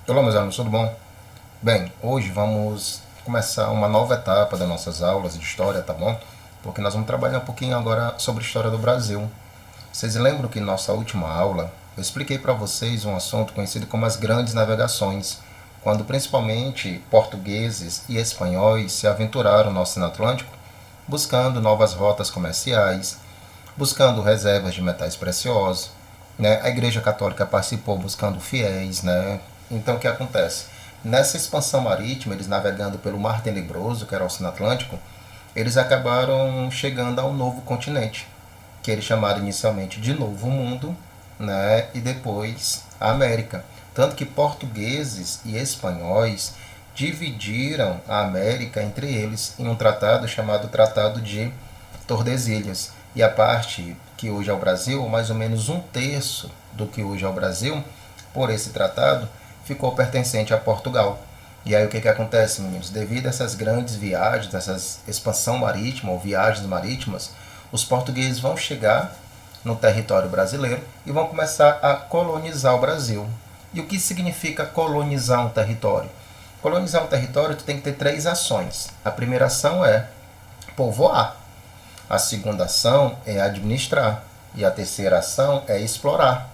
Olá, meus alunos, tudo bom? Bem, hoje vamos começar uma nova etapa das nossas aulas de história, tá bom? Porque nós vamos trabalhar um pouquinho agora sobre a história do Brasil. Vocês lembram que em nossa última aula eu expliquei para vocês um assunto conhecido como as grandes navegações, quando principalmente portugueses e espanhóis se aventuraram no Oceano Atlântico buscando novas rotas comerciais, buscando reservas de metais preciosos, né? A Igreja Católica participou buscando fiéis, né? Então o que acontece? Nessa expansão marítima, eles navegando pelo Mar Tenebroso, que era o Oceano Atlântico, eles acabaram chegando a um novo continente, que eles chamaram inicialmente de Novo Mundo, né? E depois a América. Tanto que portugueses e espanhóis dividiram a América entre eles em um tratado chamado Tratado de Tordesilhas. E a parte que hoje é o Brasil, mais ou menos um terço do que hoje é o Brasil, por esse tratado, ficou pertencente a Portugal. E aí o que acontece, meninos? Devido a essas grandes viagens, essas expansão marítima ou viagens marítimas, os portugueses vão chegar no território brasileiro e vão começar a colonizar o Brasil. E o que significa colonizar um território? Colonizar um território, tu tem que ter três ações. A primeira ação é povoar. A segunda ação é administrar. E a terceira ação é explorar.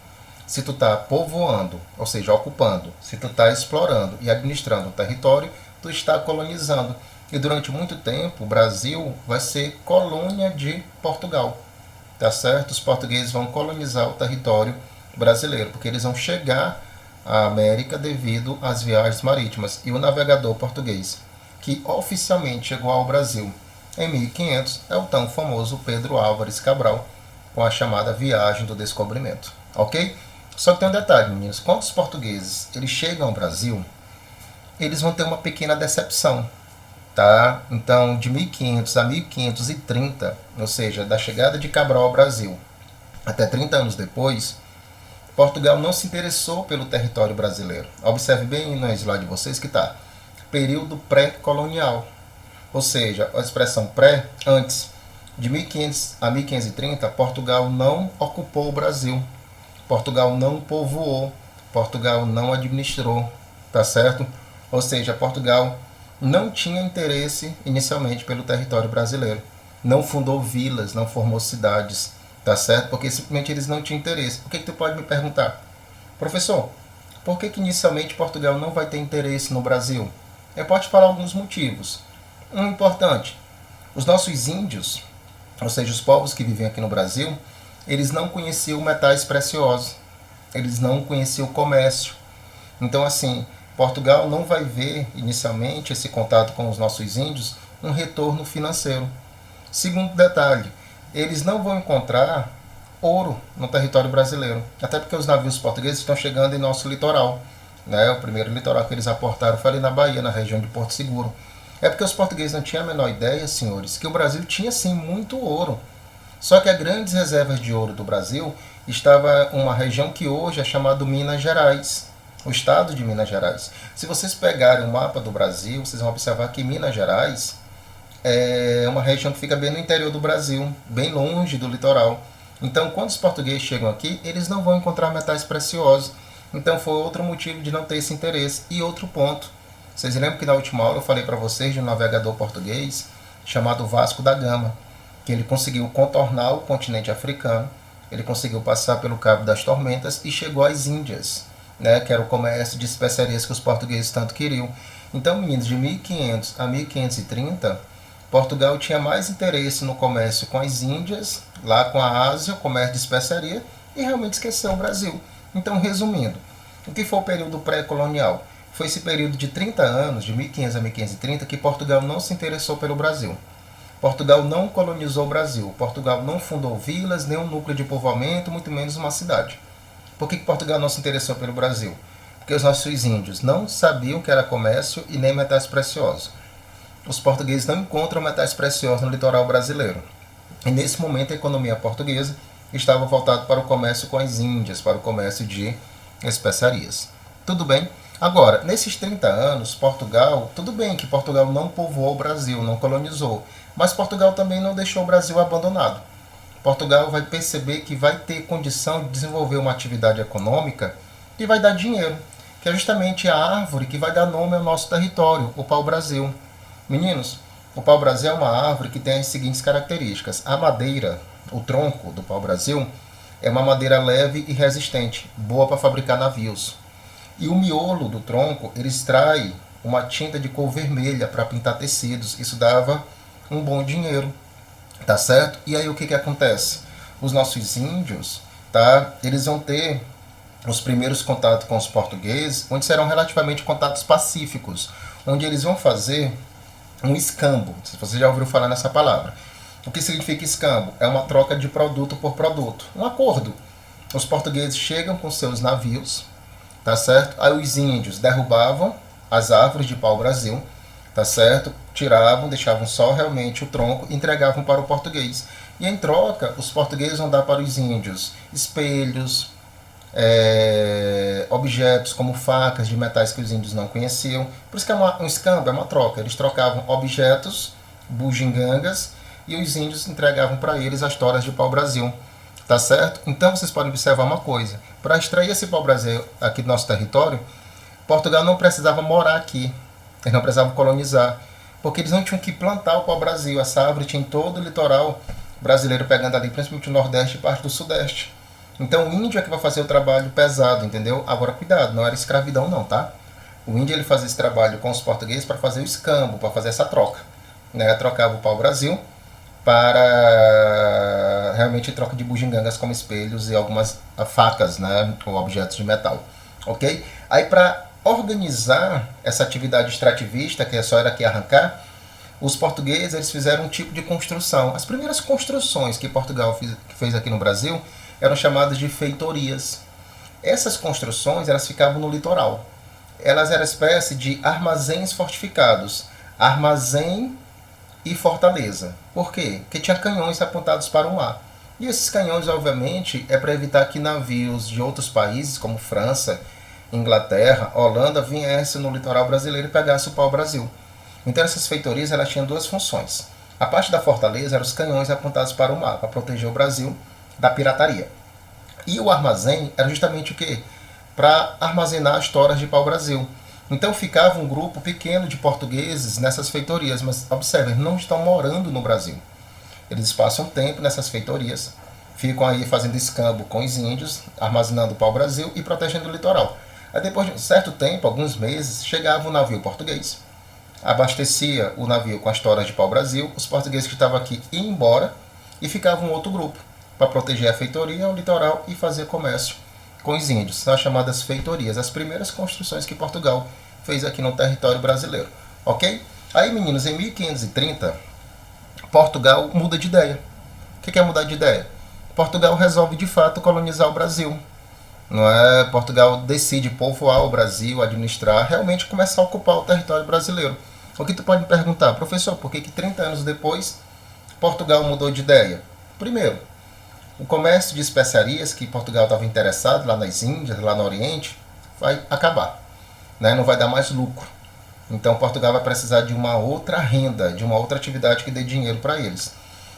Se tu está povoando, ou seja, ocupando, se tu está explorando e administrando um território, tu está colonizando. E durante muito tempo, o Brasil vai ser colônia de Portugal. Tá certo? Os portugueses vão colonizar o território brasileiro, porque eles vão chegar à América devido às viagens marítimas. E o navegador português, que oficialmente chegou ao Brasil em 1500, é o tão famoso Pedro Álvares Cabral, com a chamada Viagem do Descobrimento. Ok? Só que tem um detalhe, meninos. Quando os portugueses eles chegam ao Brasil, eles vão ter uma pequena decepção. Tá? Então, de 1500 a 1530, ou seja, da chegada de Cabral ao Brasil até 30 anos depois, Portugal não se interessou pelo território brasileiro. Observe bem no slide de vocês que está período pré-colonial, ou seja, a expressão pré, antes. De 1500 a 1530, Portugal não ocupou o Brasil. Portugal não povoou. Portugal não administrou. Tá certo? Ou seja, Portugal não tinha interesse inicialmente pelo território brasileiro. Não fundou vilas, não formou cidades. Tá certo? Porque simplesmente eles não tinham interesse. O que tu pode me perguntar? Professor, por que inicialmente Portugal não vai ter interesse no Brasil? Eu posso te falar alguns motivos. Um importante, os nossos índios, ou seja, os povos que vivem aqui no Brasil, eles não conheciam metais preciosos, eles não conheciam o comércio. Então, assim, Portugal não vai ver inicialmente esse contato com os nossos índios um retorno financeiro. Segundo detalhe, eles não vão encontrar ouro no território brasileiro, até porque os navios portugueses estão chegando em nosso litoral. Né? O primeiro litoral que eles aportaram foi ali na Bahia, na região de Porto Seguro. É porque os portugueses não tinham a menor ideia, senhores, que o Brasil tinha sim muito ouro. Só que as grandes reservas de ouro do Brasil estava uma região que hoje é chamada Minas Gerais, o estado de Minas Gerais. Se vocês pegarem o mapa do Brasil, vocês vão observar que Minas Gerais é uma região que fica bem no interior do Brasil, bem longe do litoral. Então, quando os portugueses chegam aqui, eles não vão encontrar metais preciosos. Então, foi outro motivo de não ter esse interesse. E outro ponto, vocês lembram que na última aula eu falei para vocês de um navegador português chamado Vasco da Gama, que ele conseguiu contornar o continente africano, ele conseguiu passar pelo Cabo das Tormentas e chegou às Índias, né, que era o comércio de especiarias que os portugueses tanto queriam. Então, meninos, de 1500 a 1530, Portugal tinha mais interesse no comércio com as Índias, lá com a Ásia, o comércio de especiaria, e realmente esqueceu o Brasil. Então, resumindo, o que foi o período pré-colonial? Foi esse período de 30 anos, de 1500 a 1530, que Portugal não se interessou pelo Brasil. Portugal não colonizou o Brasil. Portugal não fundou vilas, nem um núcleo de povoamento, muito menos uma cidade. Por que Portugal não se interessou pelo Brasil? Porque os nossos índios não sabiam que era comércio e nem metais preciosos. Os portugueses não encontram metais preciosos no litoral brasileiro. E nesse momento a economia portuguesa estava voltada para o comércio com as Índias, para o comércio de especiarias. Tudo bem? Agora, nesses 30 anos, Portugal, tudo bem que Portugal não povoou o Brasil, não colonizou, mas Portugal também não deixou o Brasil abandonado. Portugal vai perceber que vai ter condição de desenvolver uma atividade econômica que vai dar dinheiro. que é justamente a árvore que vai dar nome ao nosso território, o pau-brasil. Meninos, o pau-brasil é uma árvore que tem as seguintes características. A madeira, o tronco do pau-brasil, é uma madeira leve e resistente, boa para fabricar navios. E o miolo do tronco, ele extrai uma tinta de cor vermelha para pintar tecidos. Isso dava um bom dinheiro, tá certo? E aí o que acontece? Os nossos índios, tá? Eles vão ter os primeiros contatos com os portugueses, onde serão relativamente contatos pacíficos, onde eles vão fazer um escambo. Se você já ouviu falar nessa palavra. O que significa escambo? É uma troca de produto por produto, um acordo. Os portugueses chegam com seus navios, tá certo? Aí os índios derrubavam as árvores de pau-brasil, tá certo? Tiravam, deixavam só realmente o tronco e entregavam para o português. E em troca, os portugueses vão dar para os índios espelhos, objetos como facas de metais que os índios não conheciam. Por isso que é um escambo, é uma troca. Eles trocavam objetos, bugigangas, e os índios entregavam para eles as toras de pau-brasil. Tá certo? Então vocês podem observar uma coisa. Para extrair esse pau-brasil aqui do nosso território, Portugal não precisava morar aqui. Eles não precisavam colonizar. Porque eles não tinham que plantar o pau-brasil. Essa árvore tinha em todo o litoral brasileiro, pegando ali principalmente o Nordeste e parte do Sudeste. Então o índio é que vai fazer o trabalho pesado, entendeu? Agora cuidado, não era escravidão não, tá? O índio ele fazia esse trabalho com os portugueses para fazer o escambo, para fazer essa troca. Né? Trocava o pau-brasil para realmente troca de bugigangas como espelhos e algumas facas, né, ou objetos de metal, ok? Aí para organizar essa atividade extrativista, que só era aqui arrancar, os portugueses eles fizeram um tipo de construção. As primeiras construções que Portugal fez aqui no Brasil eram chamadas de feitorias. Essas construções elas ficavam no litoral. Elas eram espécie de armazéns fortificados, armazém e fortaleza. Por quê? Porque tinha canhões apontados para o mar. E esses canhões, obviamente, é para evitar que navios de outros países, como França, Inglaterra, Holanda, viessem no litoral brasileiro e pegassem o pau-brasil. Então essas feitorias elas tinham duas funções. A parte da fortaleza eram os canhões apontados para o mar, para proteger o Brasil da pirataria. E o armazém era justamente o quê? Para armazenar as toras de pau-brasil. Então ficava um grupo pequeno de portugueses nessas feitorias, mas observem, não estão morando no Brasil. Eles passam tempo nessas feitorias, ficam aí fazendo escambo com os índios, armazenando o pau-brasil e protegendo o litoral. Aí depois de um certo tempo, alguns meses, chegava um navio português, abastecia o navio com as toras de pau-brasil, os portugueses que estavam aqui iam embora e ficava um outro grupo para proteger a feitoria, o litoral e fazer comércio com os índios. São as chamadas feitorias, as primeiras construções que Portugal fez aqui no território brasileiro. Ok? Aí, meninos, em 1530, Portugal muda de ideia. O que é mudar de ideia? Portugal resolve, de fato, colonizar o Brasil. Não é? Portugal decide povoar o Brasil, administrar, realmente começar a ocupar o território brasileiro. O que tu pode me perguntar, professor, por que 30 anos depois Portugal mudou de ideia? Primeiro, o comércio de especiarias que Portugal estava interessado lá nas Índias, lá no Oriente, vai acabar. Né? Não vai dar mais lucro. Então Portugal vai precisar de uma outra renda, de uma outra atividade que dê dinheiro para eles.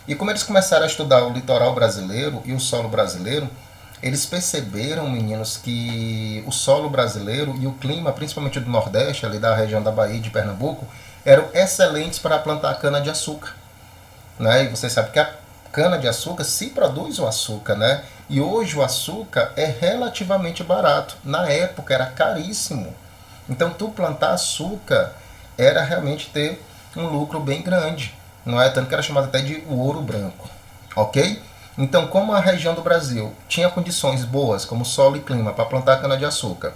E como eles começaram a estudar o litoral brasileiro e o solo brasileiro, eles perceberam, meninos, que o solo brasileiro e o clima, principalmente do Nordeste, ali da região da Bahia e de Pernambuco, eram excelentes para plantar cana-de-açúcar. Né? E você sabe que a cana-de-açúcar se produz o açúcar, né? E hoje o açúcar é relativamente barato. Na época era caríssimo. Então tu plantar açúcar era realmente ter um lucro bem grande. Não é? Tanto que era chamado até de o ouro branco. Ok? Então, como a região do Brasil tinha condições boas, como solo e clima, para plantar cana-de-açúcar,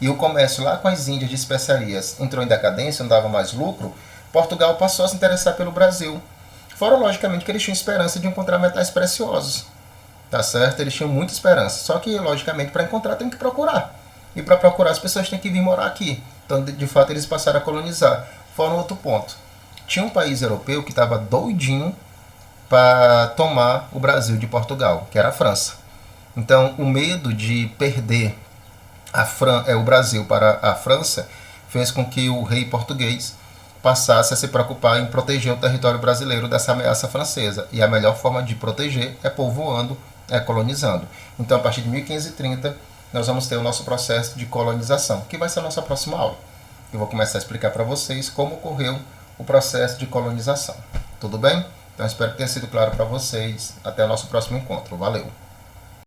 e o comércio lá com as Índias de especiarias entrou em decadência, não dava mais lucro, Portugal passou a se interessar pelo Brasil. Fora, logicamente, que eles tinham esperança de encontrar metais preciosos. Tá certo? Eles tinham muita esperança. Só que, logicamente, para encontrar tem que procurar. E para procurar as pessoas têm que vir morar aqui. Então, de fato, eles passaram a colonizar. Fora um outro ponto. Tinha um país europeu que estava doidinho para tomar o Brasil de Portugal, que era a França. Então, o medo de perder o Brasil para a França fez com que o rei português passasse a se preocupar em proteger o território brasileiro dessa ameaça francesa. E a melhor forma de proteger é povoando, é colonizando. Então, a partir de 1530, nós vamos ter o nosso processo de colonização, que vai ser a nossa próxima aula. Eu vou começar a explicar para vocês como ocorreu o processo de colonização. Tudo bem? Então espero que tenha sido claro para vocês. Até o nosso próximo encontro. Valeu!